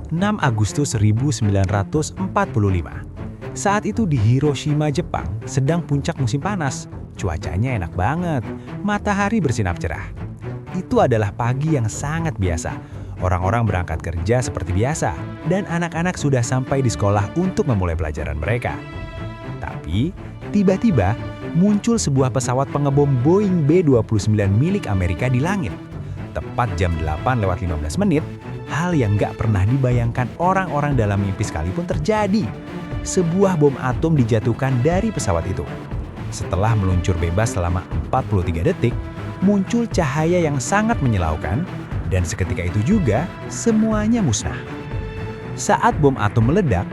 6 Agustus 1945. Saat itu di Hiroshima, Jepang, sedang puncak musim panas. Cuacanya enak banget, matahari bersinar cerah. Itu adalah pagi yang sangat biasa. Orang-orang berangkat kerja seperti biasa, dan anak-anak sudah sampai di sekolah untuk memulai pelajaran mereka. Tapi, tiba-tiba muncul sebuah pesawat pengebom Boeing B-29 milik Amerika di langit. Tepat jam 8:15, hal yang nggak pernah dibayangkan orang-orang dalam mimpi sekalipun terjadi. Sebuah bom atom dijatuhkan dari pesawat itu. Setelah meluncur bebas selama 43 detik, muncul cahaya yang sangat menyilaukan, dan seketika itu juga semuanya musnah. Saat bom atom meledak,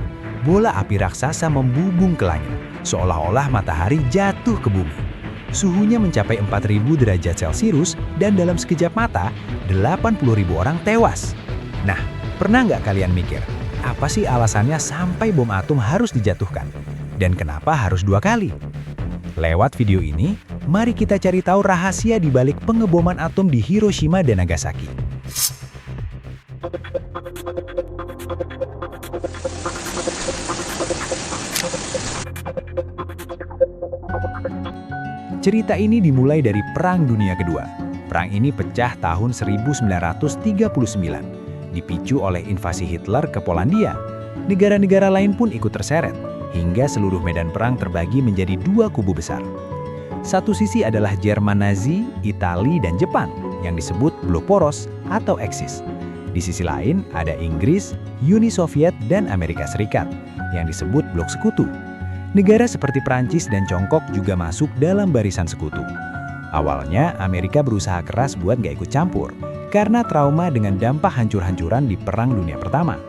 bola api raksasa membubung ke langit, seolah-olah matahari jatuh ke bumi. Suhunya mencapai 4.000 derajat Celcius dan dalam sekejap mata, 80.000 orang tewas. Nah, pernah nggak kalian mikir, apa sih alasannya sampai bom atom harus dijatuhkan? Dan kenapa harus 2 kali? Lewat video ini, mari kita cari tahu rahasia di balik pengeboman atom di Hiroshima dan Nagasaki. Cerita ini dimulai dari Perang Dunia Kedua. Perang ini pecah tahun 1939, dipicu oleh invasi Hitler ke Polandia. Negara-negara lain pun ikut terseret, hingga seluruh medan perang terbagi menjadi 2 kubu besar. Satu sisi adalah Jerman Nazi, Italia, dan Jepang, yang disebut Blok Poros atau Eksis. Di sisi lain ada Inggris, Uni Soviet, dan Amerika Serikat, yang disebut Blok Sekutu. Negara seperti Prancis dan Tiongkok juga masuk dalam barisan sekutu. Awalnya, Amerika berusaha keras buat nggak ikut campur, karena trauma dengan dampak hancur-hancuran di Perang Dunia Pertama.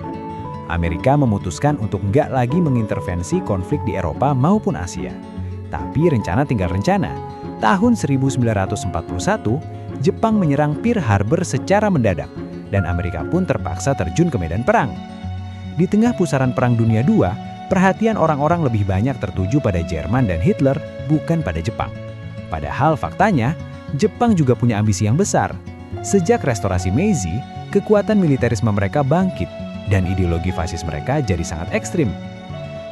Amerika memutuskan untuk nggak lagi mengintervensi konflik di Eropa maupun Asia. Tapi rencana tinggal rencana. Tahun 1941, Jepang menyerang Pearl Harbor secara mendadak, dan Amerika pun terpaksa terjun ke medan perang. Di tengah pusaran Perang Dunia II, perhatian orang-orang lebih banyak tertuju pada Jerman dan Hitler, bukan pada Jepang. Padahal faktanya, Jepang juga punya ambisi yang besar. Sejak restorasi Meiji, kekuatan militerisme mereka bangkit, dan ideologi fasis mereka jadi sangat ekstrim.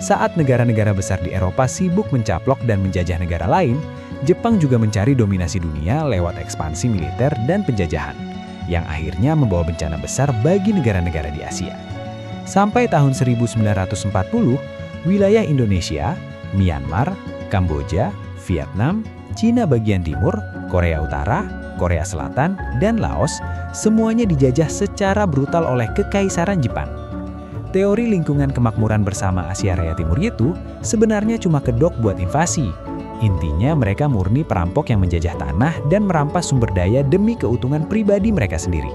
Saat negara-negara besar di Eropa sibuk mencaplok dan menjajah negara lain, Jepang juga mencari dominasi dunia lewat ekspansi militer dan penjajahan, yang akhirnya membawa bencana besar bagi negara-negara di Asia. Sampai tahun 1940, wilayah Indonesia, Myanmar, Kamboja, Vietnam, Cina bagian timur, Korea Utara, Korea Selatan, dan Laos semuanya dijajah secara brutal oleh Kekaisaran Jepang. Teori lingkungan kemakmuran bersama Asia Raya Timur itu sebenarnya cuma kedok buat invasi. Intinya mereka murni perampok yang menjajah tanah dan merampas sumber daya demi keuntungan pribadi mereka sendiri.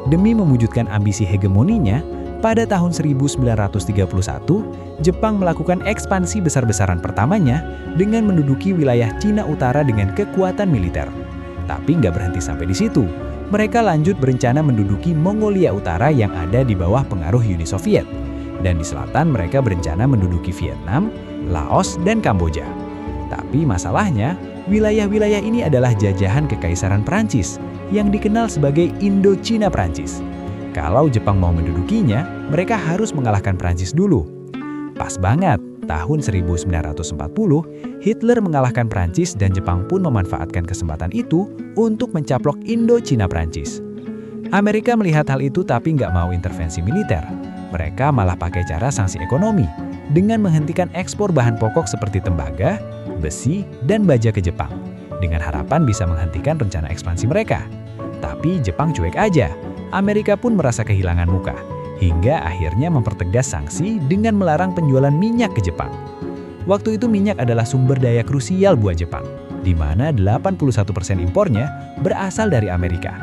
Demi mewujudkan ambisi hegemoninya, pada tahun 1931, Jepang melakukan ekspansi besar-besaran pertamanya dengan menduduki wilayah Cina Utara dengan kekuatan militer. Tapi nggak berhenti sampai di situ. Mereka lanjut berencana menduduki Mongolia Utara yang ada di bawah pengaruh Uni Soviet. Dan di selatan mereka berencana menduduki Vietnam, Laos, dan Kamboja. Tapi masalahnya, wilayah-wilayah ini adalah jajahan Kekaisaran Prancis yang dikenal sebagai Indochina Prancis. Kalau Jepang mau mendudukinya, mereka harus mengalahkan Prancis dulu. Pas banget, tahun 1940, Hitler mengalahkan Prancis dan Jepang pun memanfaatkan kesempatan itu untuk mencaplok Indochina Prancis. Amerika melihat hal itu tapi nggak mau intervensi militer. Mereka malah pakai cara sanksi ekonomi dengan menghentikan ekspor bahan pokok seperti tembaga, besi, dan baja ke Jepang, dengan harapan bisa menghentikan rencana ekspansi mereka. Tapi Jepang cuek aja. Amerika pun merasa kehilangan muka, hingga akhirnya mempertegas sanksi dengan melarang penjualan minyak ke Jepang. Waktu itu minyak adalah sumber daya krusial buat Jepang, di mana 81% impornya berasal dari Amerika.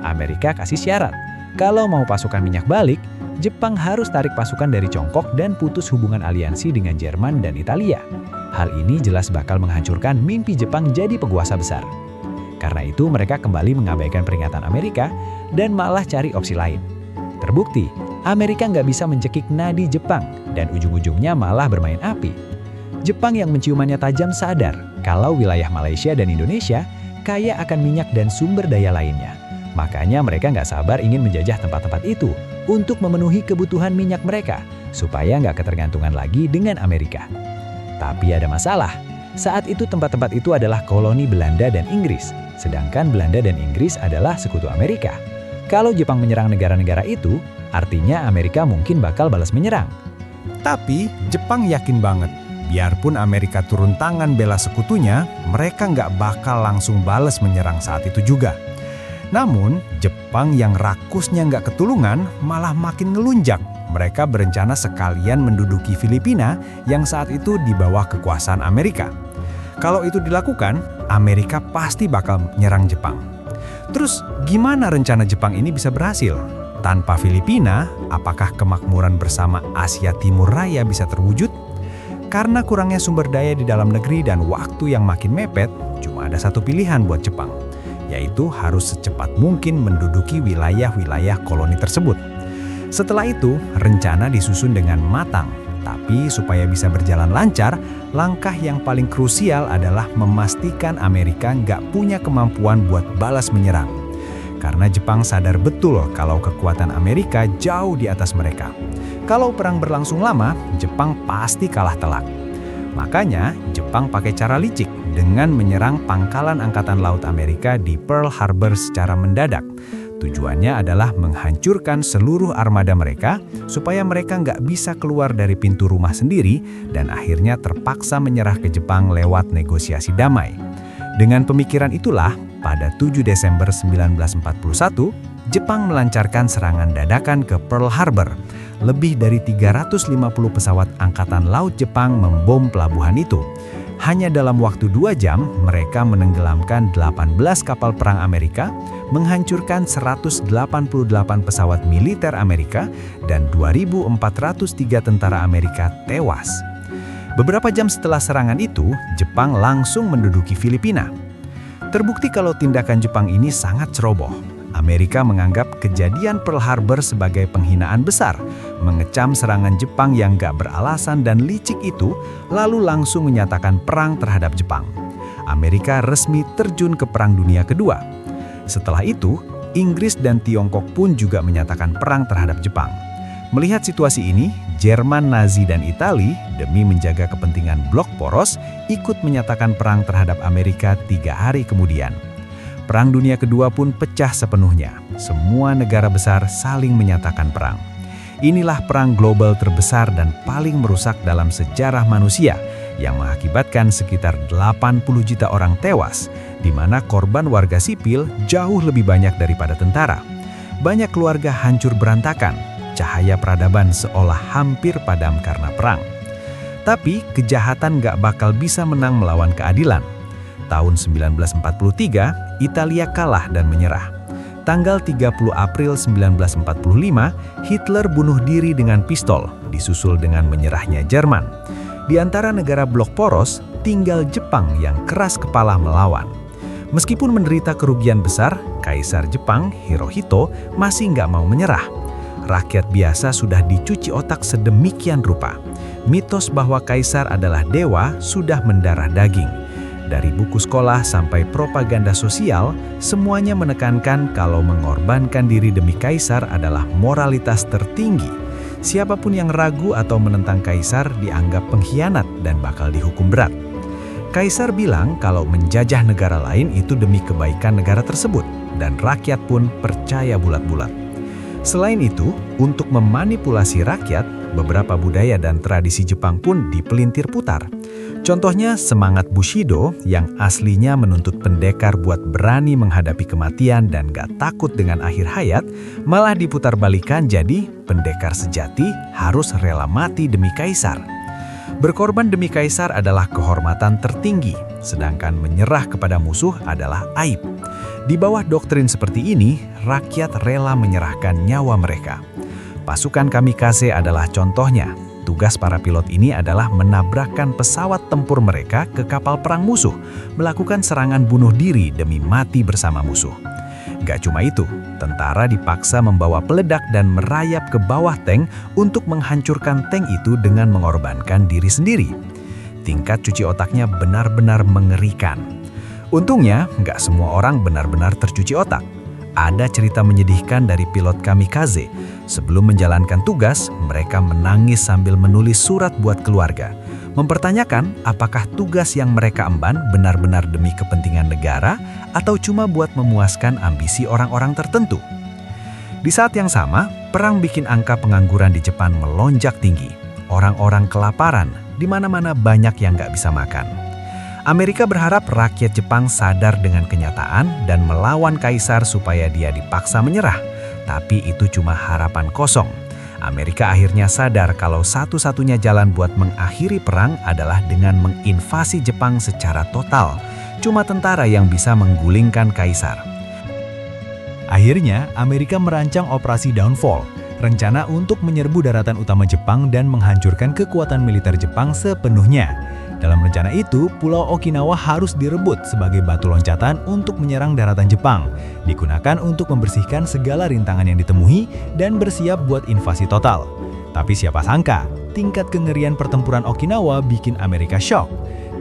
Amerika kasih syarat, kalau mau pasukan minyak balik, Jepang harus tarik pasukan dari Tiongkok dan putus hubungan aliansi dengan Jerman dan Italia. Hal ini jelas bakal menghancurkan mimpi Jepang jadi penguasa besar. Karena itu mereka kembali mengabaikan peringatan Amerika dan malah cari opsi lain. Terbukti, Amerika nggak bisa mencekik nadi Jepang dan ujung-ujungnya malah bermain api. Jepang yang menciumannya tajam sadar kalau wilayah Malaysia dan Indonesia kaya akan minyak dan sumber daya lainnya. Makanya mereka nggak sabar ingin menjajah tempat-tempat itu untuk memenuhi kebutuhan minyak mereka, supaya nggak ketergantungan lagi dengan Amerika. Tapi ada masalah. Saat itu tempat-tempat itu adalah koloni Belanda dan Inggris, sedangkan Belanda dan Inggris adalah sekutu Amerika. Kalau Jepang menyerang negara-negara itu, artinya Amerika mungkin bakal balas menyerang. Tapi Jepang yakin banget, biarpun Amerika turun tangan bela sekutunya, mereka nggak bakal langsung balas menyerang saat itu juga. Namun, Jepang yang rakusnya nggak ketulungan malah makin ngelunjak. Mereka berencana sekalian menduduki Filipina yang saat itu di bawah kekuasaan Amerika. Kalau itu dilakukan, Amerika pasti bakal menyerang Jepang. Terus, gimana rencana Jepang ini bisa berhasil? Tanpa Filipina, apakah kemakmuran bersama Asia Timur Raya bisa terwujud? Karena kurangnya sumber daya di dalam negeri dan waktu yang makin mepet, cuma ada satu pilihan buat Jepang, yaitu harus secepat mungkin menduduki wilayah-wilayah koloni tersebut. Setelah itu, rencana disusun dengan matang. Tapi supaya bisa berjalan lancar, langkah yang paling krusial adalah memastikan Amerika nggak punya kemampuan buat balas menyerang. Karena Jepang sadar betul kalau kekuatan Amerika jauh di atas mereka. Kalau perang berlangsung lama, Jepang pasti kalah telak. Makanya, Jepang pakai cara licik dengan menyerang pangkalan Angkatan Laut Amerika di Pearl Harbor secara mendadak. Tujuannya adalah menghancurkan seluruh armada mereka supaya mereka nggak bisa keluar dari pintu rumah sendiri dan akhirnya terpaksa menyerah ke Jepang lewat negosiasi damai. Dengan pemikiran itulah, pada 7 Desember 1941, Jepang melancarkan serangan dadakan ke Pearl Harbor. Lebih dari 350 pesawat Angkatan Laut Jepang membom pelabuhan itu. Hanya dalam waktu 2 jam, mereka menenggelamkan 18 kapal perang Amerika, menghancurkan 188 pesawat militer Amerika, dan 2.403 tentara Amerika tewas. Beberapa jam setelah serangan itu, Jepang langsung menduduki Filipina. Terbukti kalau tindakan Jepang ini sangat ceroboh. Amerika menganggap kejadian Pearl Harbor sebagai penghinaan besar, mengecam serangan Jepang yang gak beralasan dan licik itu, lalu langsung menyatakan perang terhadap Jepang. Amerika resmi terjun ke Perang Dunia Kedua. Setelah itu, Inggris dan Tiongkok pun juga menyatakan perang terhadap Jepang. Melihat situasi ini, Jerman, Nazi, dan Italia demi menjaga kepentingan blok poros ikut menyatakan perang terhadap Amerika 3 hari kemudian. Perang Dunia Kedua pun pecah sepenuhnya. Semua negara besar saling menyatakan perang. Inilah perang global terbesar dan paling merusak dalam sejarah manusia yang mengakibatkan sekitar 80 juta orang tewas, di mana korban warga sipil jauh lebih banyak daripada tentara. Banyak keluarga hancur berantakan, cahaya peradaban seolah hampir padam karena perang. Tapi kejahatan gak bakal bisa menang melawan keadilan. Tahun 1943, Italia kalah dan menyerah. Tanggal 30 April 1945, Hitler bunuh diri dengan pistol, disusul dengan menyerahnya Jerman. Di antara negara blok poros, tinggal Jepang yang keras kepala melawan. Meskipun menderita kerugian besar, Kaisar Jepang, Hirohito, masih nggak mau menyerah. Rakyat biasa sudah dicuci otak sedemikian rupa. Mitos bahwa Kaisar adalah dewa sudah mendarah daging. Dari buku sekolah sampai propaganda sosial, semuanya menekankan kalau mengorbankan diri demi Kaisar adalah moralitas tertinggi. Siapapun yang ragu atau menentang Kaisar dianggap pengkhianat dan bakal dihukum berat. Kaisar bilang kalau menjajah negara lain itu demi kebaikan negara tersebut, dan rakyat pun percaya bulat-bulat. Selain itu, untuk memanipulasi rakyat, beberapa budaya dan tradisi Jepang pun dipelintir putar. Contohnya semangat Bushido yang aslinya menuntut pendekar buat berani menghadapi kematian dan gak takut dengan akhir hayat, malah diputar-balikan jadi pendekar sejati harus rela mati demi Kaisar. Berkorban demi Kaisar adalah kehormatan tertinggi, sedangkan menyerah kepada musuh adalah aib. Di bawah doktrin seperti ini, rakyat rela menyerahkan nyawa mereka. Pasukan kamikaze adalah contohnya. Tugas para pilot ini adalah menabrakkan pesawat tempur mereka ke kapal perang musuh, melakukan serangan bunuh diri demi mati bersama musuh. Gak cuma itu, tentara dipaksa membawa peledak dan merayap ke bawah tank untuk menghancurkan tank itu dengan mengorbankan diri sendiri. Tingkat cuci otaknya benar-benar mengerikan. Untungnya, gak semua orang benar-benar tercuci otak. ada cerita menyedihkan dari pilot kamikaze. Sebelum menjalankan tugas, mereka menangis sambil menulis surat buat keluarga, mempertanyakan apakah tugas yang mereka emban benar-benar demi kepentingan negara atau cuma buat memuaskan ambisi orang-orang tertentu. Di saat yang sama, perang bikin angka pengangguran di Jepang melonjak tinggi. Orang-orang kelaparan, di mana-mana banyak yang nggak bisa makan. Amerika berharap rakyat Jepang sadar dengan kenyataan dan melawan kaisar supaya dia dipaksa menyerah. Tapi itu cuma harapan kosong. Amerika akhirnya sadar kalau satu-satunya jalan buat mengakhiri perang adalah dengan menginvasi Jepang secara total. Cuma tentara yang bisa menggulingkan kaisar. Akhirnya, Amerika merancang Operasi Downfall, rencana untuk menyerbu daratan utama Jepang dan menghancurkan kekuatan militer Jepang sepenuhnya. Dalam rencana itu, Pulau Okinawa harus direbut sebagai batu loncatan untuk menyerang daratan Jepang, digunakan untuk membersihkan segala rintangan yang ditemui dan bersiap buat invasi total. Tapi siapa sangka, tingkat kengerian pertempuran Okinawa bikin Amerika shock.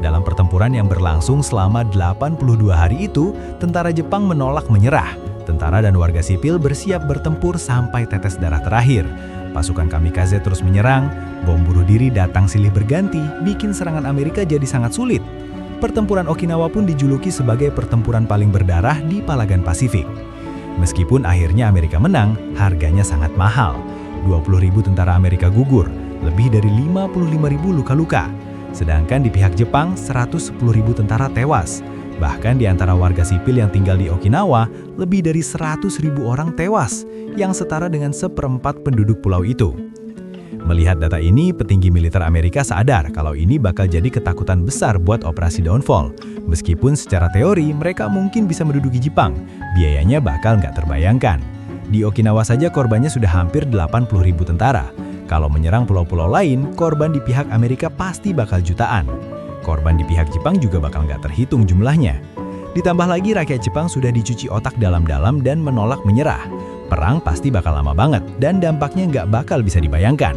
Dalam pertempuran yang berlangsung selama 82 hari itu, tentara Jepang menolak menyerah. Tentara dan warga sipil bersiap bertempur sampai tetes darah terakhir. Pasukan kamikaze terus menyerang, bom bunuh diri datang silih berganti, bikin serangan Amerika jadi sangat sulit. Pertempuran Okinawa pun dijuluki sebagai pertempuran paling berdarah di Palagan Pasifik. Meskipun akhirnya Amerika menang, harganya sangat mahal. 20.000 tentara Amerika gugur, lebih dari 55.000 luka-luka. Sedangkan di pihak Jepang, 110.000 tentara tewas. Bahkan di antara warga sipil yang tinggal di Okinawa, lebih dari 100.000 orang tewas, yang setara dengan 1/4 penduduk pulau itu. Melihat data ini, petinggi militer Amerika sadar kalau ini bakal jadi ketakutan besar buat Operasi Downfall. Meskipun secara teori mereka mungkin bisa menduduki Jepang, biayanya bakal nggak terbayangkan. Di Okinawa saja korbannya sudah hampir 80.000 tentara. Kalau menyerang pulau-pulau lain, korban di pihak Amerika pasti bakal jutaan. Korban di pihak Jepang juga bakal nggak terhitung jumlahnya. Ditambah lagi rakyat Jepang sudah dicuci otak dalam-dalam dan menolak menyerah. Perang pasti bakal lama banget dan dampaknya nggak bakal bisa dibayangkan.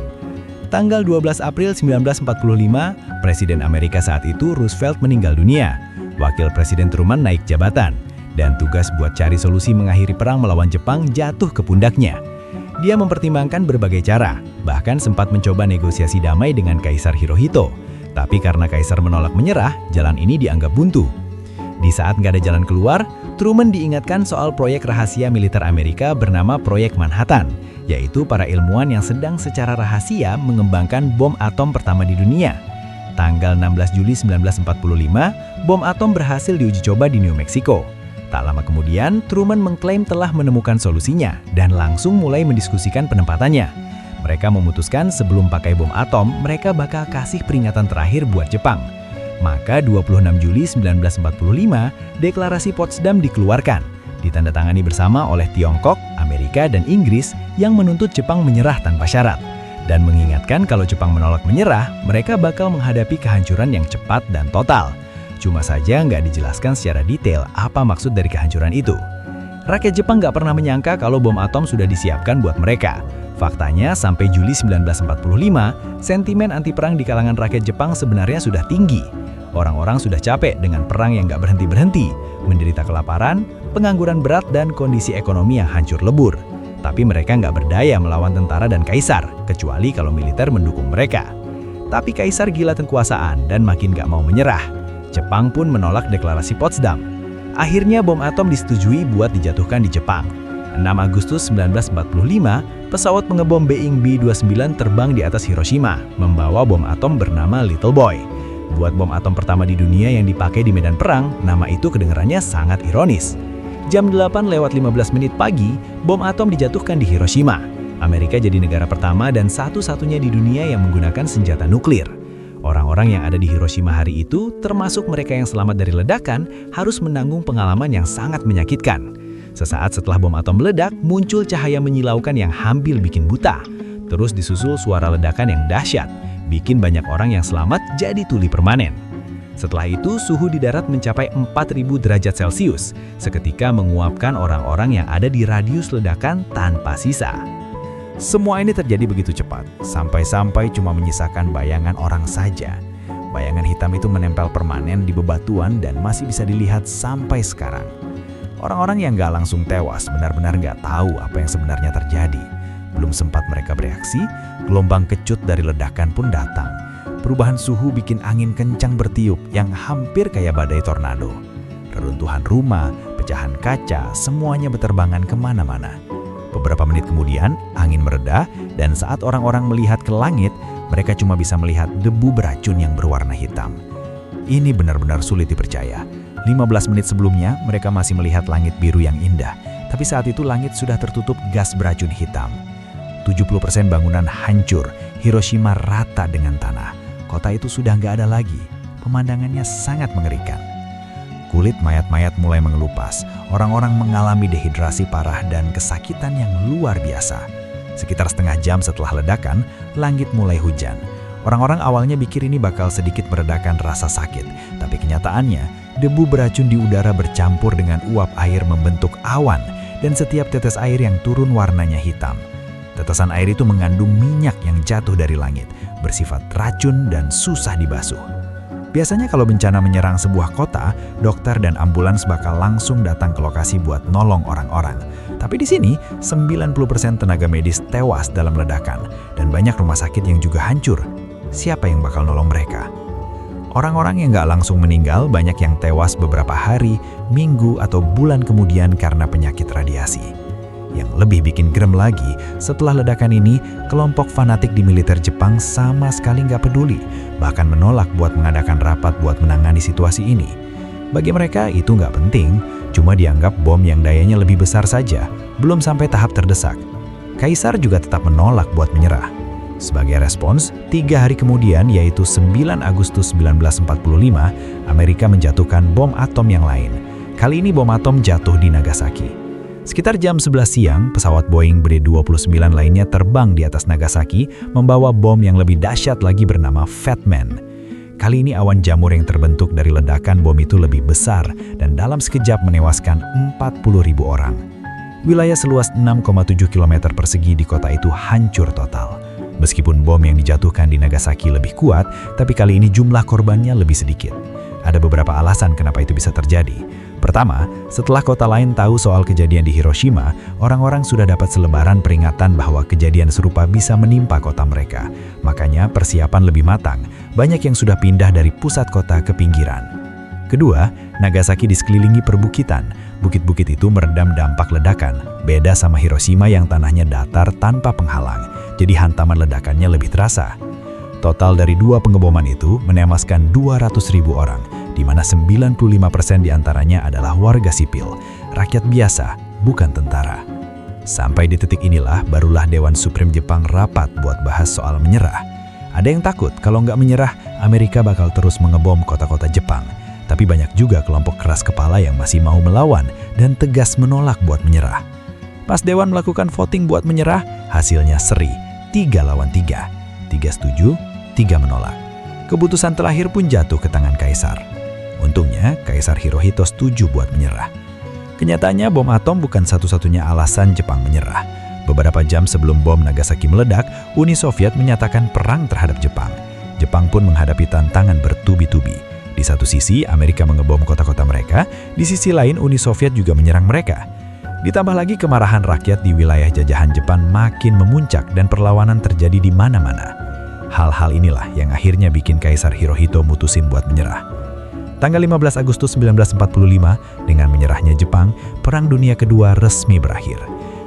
Tanggal 12 April 1945, Presiden Amerika saat itu Roosevelt meninggal dunia. Wakil Presiden Truman naik jabatan, dan tugas buat cari solusi mengakhiri perang melawan Jepang jatuh ke pundaknya. Dia mempertimbangkan berbagai cara, bahkan sempat mencoba negosiasi damai dengan Kaisar Hirohito. Tapi karena Kaisar menolak menyerah, jalan ini dianggap buntu. Di saat nggak ada jalan keluar, Truman diingatkan soal proyek rahasia militer Amerika bernama Proyek Manhattan, yaitu para ilmuwan yang sedang secara rahasia mengembangkan bom atom pertama di dunia. Tanggal 16 Juli 1945, bom atom berhasil diuji coba di New Mexico. Tak lama kemudian, Truman mengklaim telah menemukan solusinya dan langsung mulai mendiskusikan penempatannya. Mereka memutuskan sebelum pakai bom atom, mereka bakal kasih peringatan terakhir buat Jepang. Maka 26 Juli 1945, Deklarasi Potsdam dikeluarkan, ditandatangani bersama oleh Tiongkok, Amerika, dan Inggris yang menuntut Jepang menyerah tanpa syarat. Dan mengingatkan kalau Jepang menolak menyerah, mereka bakal menghadapi kehancuran yang cepat dan total. Cuma saja nggak dijelaskan secara detail apa maksud dari kehancuran itu. Rakyat Jepang nggak pernah menyangka kalau bom atom sudah disiapkan buat mereka. Faktanya, sampai Juli 1945, sentimen anti-perang di kalangan rakyat Jepang sebenarnya sudah tinggi. Orang-orang sudah capek dengan perang yang nggak berhenti-berhenti, menderita kelaparan, pengangguran berat, dan kondisi ekonomi yang hancur lebur. Tapi mereka nggak berdaya melawan tentara dan kaisar, kecuali kalau militer mendukung mereka. Tapi kaisar gila kekuasaan dan makin nggak mau menyerah. Jepang pun menolak Deklarasi Potsdam. Akhirnya bom atom disetujui buat dijatuhkan di Jepang. 6 Agustus 1945, pesawat pengebom Boeing B-29 terbang di atas Hiroshima, membawa bom atom bernama Little Boy. Buat bom atom pertama di dunia yang dipakai di medan perang, nama itu kedengarannya sangat ironis. Jam 8:15 pagi, bom atom dijatuhkan di Hiroshima. Amerika jadi negara pertama dan satu-satunya di dunia yang menggunakan senjata nuklir. Orang-orang yang ada di Hiroshima hari itu, termasuk mereka yang selamat dari ledakan, harus menanggung pengalaman yang sangat menyakitkan. Sesaat setelah bom atom meledak, muncul cahaya menyilaukan yang hampir bikin buta. Terus disusul suara ledakan yang dahsyat, bikin banyak orang yang selamat jadi tuli permanen. Setelah itu, suhu di darat mencapai 4.000 derajat Celcius, seketika menguapkan orang-orang yang ada di radius ledakan tanpa sisa. Semua ini terjadi begitu cepat, sampai-sampai cuma menyisakan bayangan orang saja. Bayangan hitam itu menempel permanen di bebatuan dan masih bisa dilihat sampai sekarang. Orang-orang yang nggak langsung tewas benar-benar nggak tahu apa yang sebenarnya terjadi. Belum sempat mereka bereaksi, gelombang kecut dari ledakan pun datang. Perubahan suhu bikin angin kencang bertiup yang hampir kayak badai tornado. Reruntuhan rumah, pecahan kaca, semuanya berterbangan kemana-mana. Beberapa menit kemudian, angin mereda dan saat orang-orang melihat ke langit, mereka cuma bisa melihat debu beracun yang berwarna hitam. Ini benar-benar sulit dipercaya. 15 menit sebelumnya, mereka masih melihat langit biru yang indah. Tapi saat itu langit sudah tertutup gas beracun hitam. 70% bangunan hancur, Hiroshima rata dengan tanah. Kota itu sudah nggak ada lagi. Pemandangannya sangat mengerikan. Kulit mayat-mayat mulai mengelupas. Orang-orang mengalami dehidrasi parah dan kesakitan yang luar biasa. Sekitar setengah jam setelah ledakan, langit mulai hujan. Orang-orang awalnya pikir ini bakal sedikit meredakan rasa sakit. Tapi kenyataannya, debu beracun di udara bercampur dengan uap air membentuk awan. Dan setiap tetes air yang turun warnanya hitam. Tetesan air itu mengandung minyak yang jatuh dari langit, bersifat racun dan susah dibasuh. Biasanya kalau bencana menyerang sebuah kota, dokter dan ambulans bakal langsung datang ke lokasi buat nolong orang-orang. Tapi di sini, 90% tenaga medis tewas dalam ledakan, dan banyak rumah sakit yang juga hancur. Siapa yang bakal nolong mereka? Orang-orang yang nggak langsung meninggal, banyak yang tewas beberapa hari, minggu, atau bulan kemudian karena penyakit radiasi. Yang lebih bikin gerem lagi, setelah ledakan ini, kelompok fanatik di militer Jepang sama sekali nggak peduli, bahkan menolak buat mengadakan rapat buat menangani situasi ini. Bagi mereka itu nggak penting, cuma dianggap bom yang dayanya lebih besar saja, belum sampai tahap terdesak. Kaisar juga tetap menolak buat menyerah. Sebagai respons, 3 hari kemudian yaitu 9 Agustus 1945, Amerika menjatuhkan bom atom yang lain. Kali ini bom atom jatuh di Nagasaki. Sekitar jam 11 siang, pesawat Boeing B-29 lainnya terbang di atas Nagasaki, membawa bom yang lebih dahsyat lagi bernama Fat Man. Kali ini awan jamur yang terbentuk dari ledakan bom itu lebih besar dan dalam sekejap menewaskan 40.000 orang. Wilayah seluas 6,7 km persegi di kota itu hancur total. Meskipun bom yang dijatuhkan di Nagasaki lebih kuat, tapi kali ini jumlah korbannya lebih sedikit. Ada beberapa alasan kenapa itu bisa terjadi. Pertama, setelah kota lain tahu soal kejadian di Hiroshima, orang-orang sudah dapat selebaran peringatan bahwa kejadian serupa bisa menimpa kota mereka. Makanya persiapan lebih matang, banyak yang sudah pindah dari pusat kota ke pinggiran. Kedua, Nagasaki disekelilingi perbukitan. Bukit-bukit itu meredam dampak ledakan, beda sama Hiroshima yang tanahnya datar tanpa penghalang, jadi hantaman ledakannya lebih terasa. Total dari 2 pengeboman itu menewaskan 200.000 orang, di mana 95% diantaranya adalah warga sipil, rakyat biasa, bukan tentara. Sampai di titik inilah barulah Dewan Supreme Jepang rapat buat bahas soal menyerah. Ada yang takut kalau nggak menyerah, Amerika bakal terus mengebom kota-kota Jepang. Tapi banyak juga kelompok keras kepala yang masih mau melawan dan tegas menolak buat menyerah. Pas Dewan melakukan voting buat menyerah, hasilnya seri, 3 lawan 3. 3 setuju, 3 menolak. Keputusan terakhir pun jatuh ke tangan Kaisar. Untungnya, Kaisar Hirohito setuju buat menyerah. Kenyataannya bom atom bukan satu-satunya alasan Jepang menyerah. Beberapa jam sebelum bom Nagasaki meledak, Uni Soviet menyatakan perang terhadap Jepang. Jepang pun menghadapi tantangan bertubi-tubi. Di satu sisi, Amerika mengebom kota-kota mereka, di sisi lain Uni Soviet juga menyerang mereka. Ditambah lagi kemarahan rakyat di wilayah jajahan Jepang makin memuncak dan perlawanan terjadi di mana-mana. Hal-hal inilah yang akhirnya bikin Kaisar Hirohito mutusin buat menyerah. Tanggal 15 Agustus 1945, dengan menyerahnya Jepang, Perang Dunia Kedua resmi berakhir.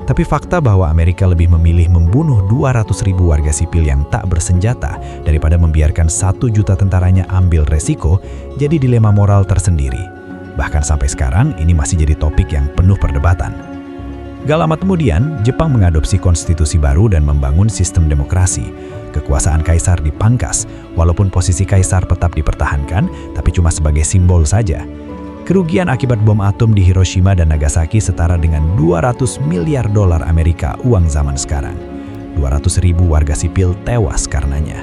Tapi fakta bahwa Amerika lebih memilih membunuh 200.000 warga sipil yang tak bersenjata daripada membiarkan 1 juta tentaranya ambil resiko, jadi dilema moral tersendiri. Bahkan sampai sekarang, ini masih jadi topik yang penuh perdebatan. Gak lama kemudian, Jepang mengadopsi konstitusi baru dan membangun sistem demokrasi. Kekuasaan kaisar dipangkas, walaupun posisi kaisar tetap dipertahankan, tapi cuma sebagai simbol saja. Kerugian akibat bom atom di Hiroshima dan Nagasaki setara dengan 200 miliar dolar Amerika uang zaman sekarang. 200.000 warga sipil tewas karenanya.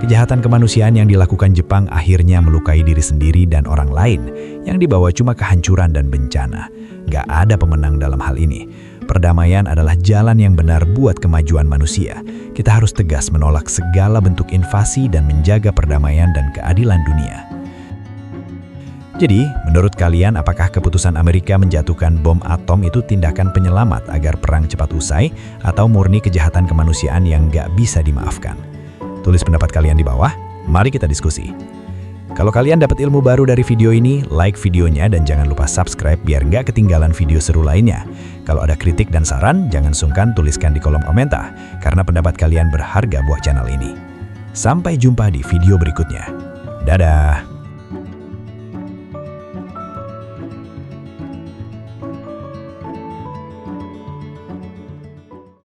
Kejahatan kemanusiaan yang dilakukan Jepang akhirnya melukai diri sendiri dan orang lain, yang dibawa cuma kehancuran dan bencana. Gak ada pemenang dalam hal ini. Perdamaian adalah jalan yang benar buat kemajuan manusia. Kita harus tegas menolak segala bentuk invasi dan menjaga perdamaian dan keadilan dunia. Jadi, menurut kalian apakah keputusan Amerika menjatuhkan bom atom itu tindakan penyelamat agar perang cepat usai atau murni kejahatan kemanusiaan yang nggak bisa dimaafkan? Tulis pendapat kalian di bawah, mari kita diskusi. Kalau kalian dapat ilmu baru dari video ini, like videonya dan jangan lupa subscribe biar nggak ketinggalan video seru lainnya. Kalau ada kritik dan saran, jangan sungkan tuliskan di kolom komentar, karena pendapat kalian berharga buat channel ini. Sampai jumpa di video berikutnya. Dadah!